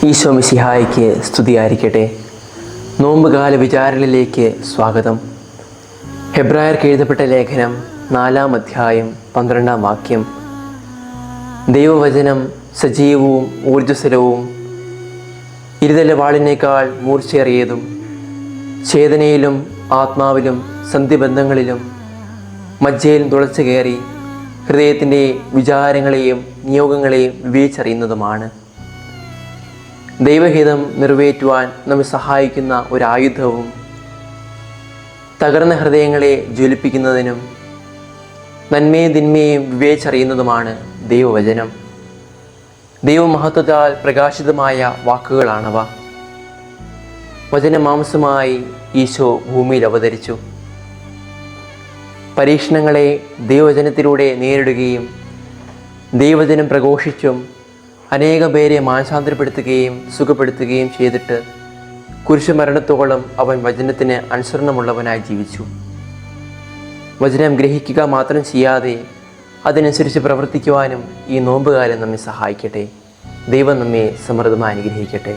ഈശോ മിശിഹായ്ക്ക് സ്തുതിയായിരിക്കട്ടെ. നോമ്പുകാല വിചാരണയിലേക്ക് സ്വാഗതം. ഹെബ്രായർക്ക് എഴുതപ്പെട്ട ലേഖനം 4-ാം അധ്യായം 12-ാം വാക്യം. ദൈവവചനം സജീവവും ഊർജ്ജസ്വലവും ഇരുതല വാളിനേക്കാൾ മൂർച്ചയേറിയതും ചേതനയിലും ആത്മാവിലും സന്ധിബന്ധങ്ങളിലും മജ്ജയിലും തുളച്ചു കയറി ഹൃദയത്തിൻ്റെ വിചാരങ്ങളെയും നിയോഗങ്ങളെയും വിവേചിച്ചറിയുന്നതുമാണ്. ദൈവഹിതം നിറവേറ്റുവാൻ നമ്മെ സഹായിക്കുന്ന ഒരായുധവും തകർന്ന ഹൃദയങ്ങളെ ജ്വലിപ്പിക്കുന്നതിനും നന്മയും തിന്മയും വിവേചിച്ചറിയുന്നതുമാണ് ദൈവവചനം. ദൈവമഹത്വത്താൽ പ്രകാശിതമായ വാക്കുകളാണവ. വചനമാംസമായി ഈശോ ഭൂമിയിൽ അവതരിച്ചു. പരീക്ഷണങ്ങളെ ദൈവവചനത്തിലൂടെ നേരിടുകയും ദൈവവചനം പ്രഘോഷിച്ചും അനേകം പേരെ മാനസാന്തരപ്പെടുത്തുകയും സുഖപ്പെടുത്തുകയും ചെയ്തിട്ട് കുരിശുമരണത്തോളം അവൻ വചനത്തിന് അനുസരണമുള്ളവനായി ജീവിച്ചു. വചനം ഗ്രഹിക്കുക മാത്രം ചെയ്യാതെ അതിനനുസരിച്ച് പ്രവർത്തിക്കുവാനും ഈ നോമ്പുകാലം നമ്മെ സഹായിക്കട്ടെ. ദൈവം നമ്മെ സമൃദ്ധമായി അനുഗ്രഹിക്കട്ടെ.